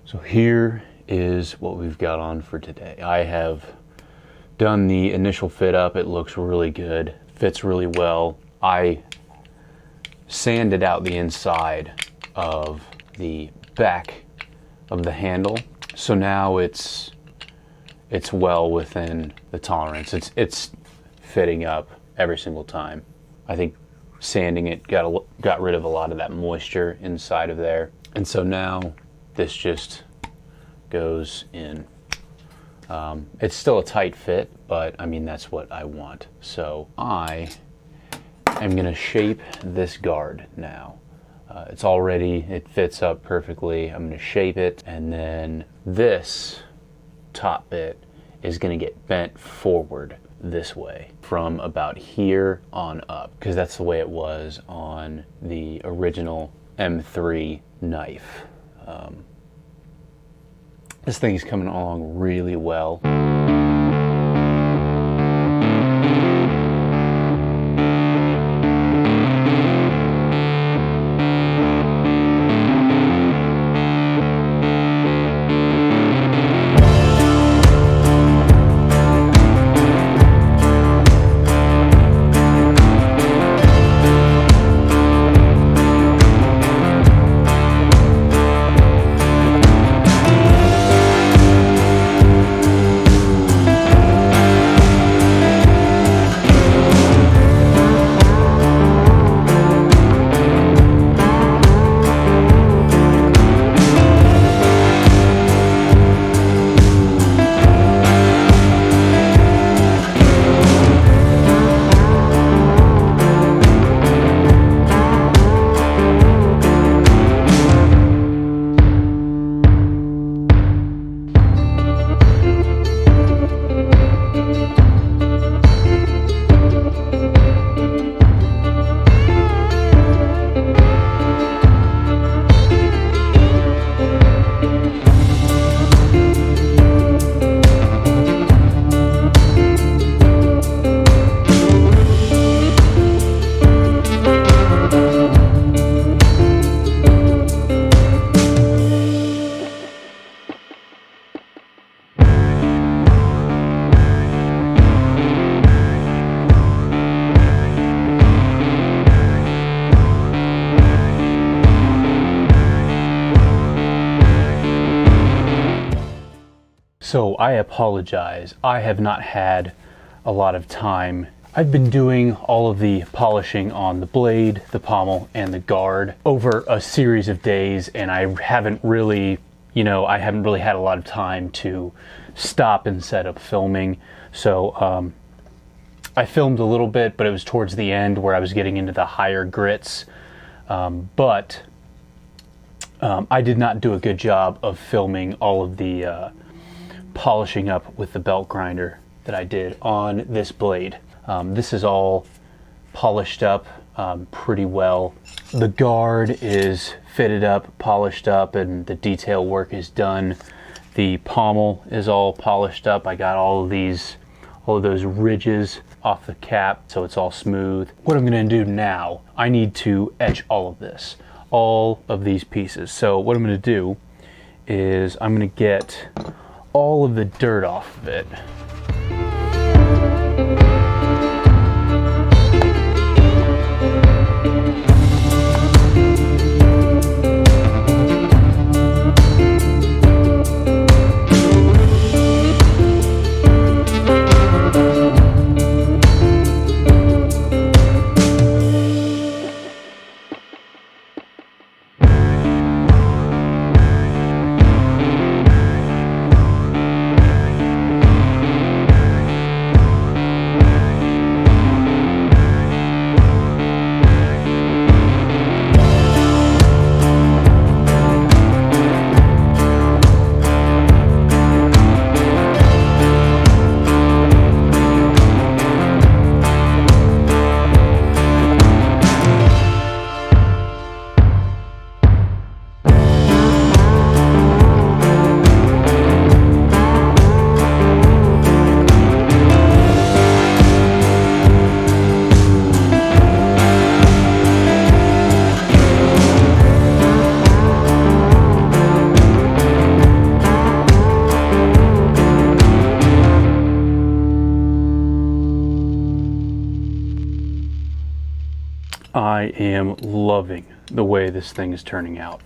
So here is what we've got on for today. I have done the initial fit up. It looks really good, fits really well. I sanded out the inside of the back of the handle, so now it's well within the tolerance. It's fitting up every single time. I think sanding it got rid of a lot of that moisture inside of there, and so now this just goes in. It's still a tight fit, but I mean, that's what I want. So I am gonna shape this guard now. It fits up perfectly. I'm gonna shape it, and then this top bit is gonna get bent forward this way from about here on up, because that's the way it was on the original M3 knife. This thing's coming along really well. So I apologize. I have not had a lot of time. I've been doing all of the polishing on the blade, the pommel, and the guard over a series of days, and I haven't really had a lot of time to stop and set up filming. So I filmed a little bit, but it was towards the end where I was getting into the higher grits. But I did not do a good job of filming all of the polishing up with the belt grinder that I did on this blade. This is all polished up pretty well. The guard is fitted up, polished up, and the detail work is done. The pommel is all polished up. I got all of those ridges off the cap, so it's all smooth. What I'm gonna do now, I need to etch all of these pieces. So what I'm gonna do is I'm gonna get all of the dirt off of it. I am loving the way this thing is turning out.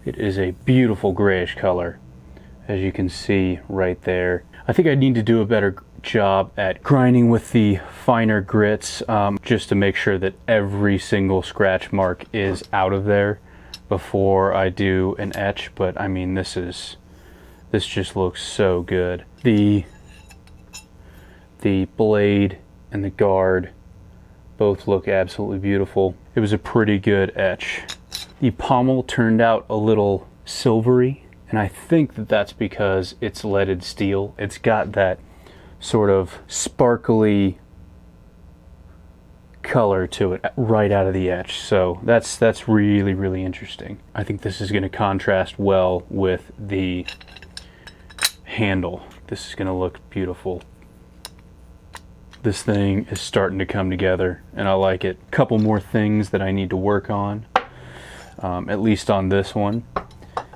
It is a beautiful grayish color, as you can see right there. I think I need to do a better job at grinding with the finer grits, just to make sure that every single scratch mark is out of there before I do an etch. But I mean, this just looks so good. The blade and the guard both look absolutely beautiful. It was a pretty good etch. The pommel turned out a little silvery, and I think that that's because it's leaded steel. It's got that sort of sparkly color to it right out of the etch, so that's really, really interesting. I think this is going to contrast well with the handle. This is going to look beautiful. This thing is starting to come together, and I like it. A couple more things that I need to work on, at least on this one.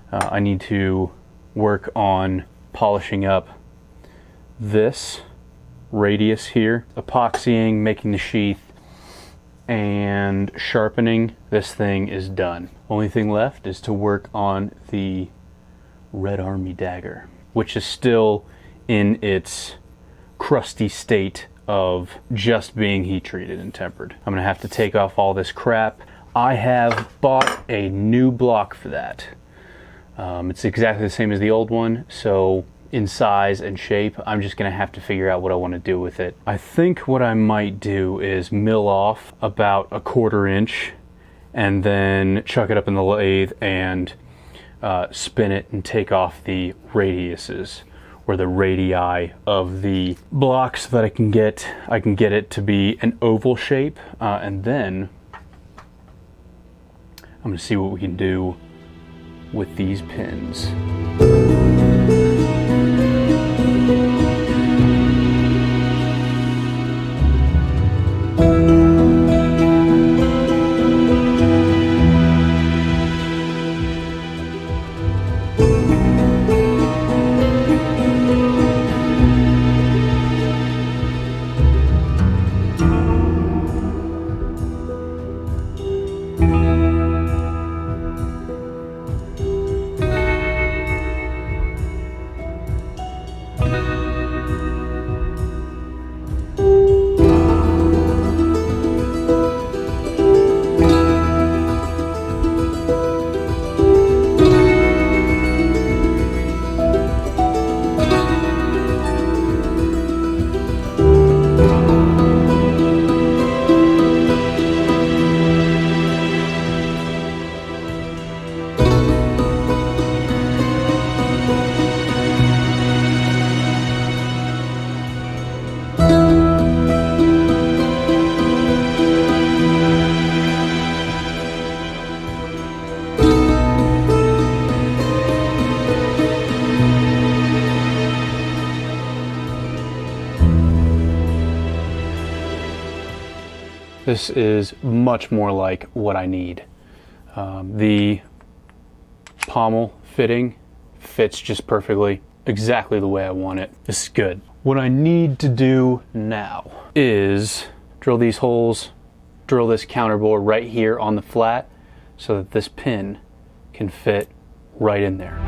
I need to work on polishing up this radius here, epoxying, making the sheath, and sharpening. This thing is done. Only thing left is to work on the Red Army dagger, which is still in its crusty state of just being heat treated and tempered. I'm gonna have to take off all this crap. I have bought a new block for that. It's exactly the same as the old one, so in size and shape, I'm just gonna have to figure out what I want to do with it. I think what I might do is mill off about 1/4 inch and then chuck it up in the lathe and spin it and take off the radiuses, or the radii of the block, so that I can get it to be an oval shape, and then I'm gonna see what we can do with these pins. This is much more like what I need. The pommel fitting fits just perfectly, exactly the way I want it. This is good. What I need to do now is drill these holes, drill this counterbore right here on the flat so that this pin can fit right in there.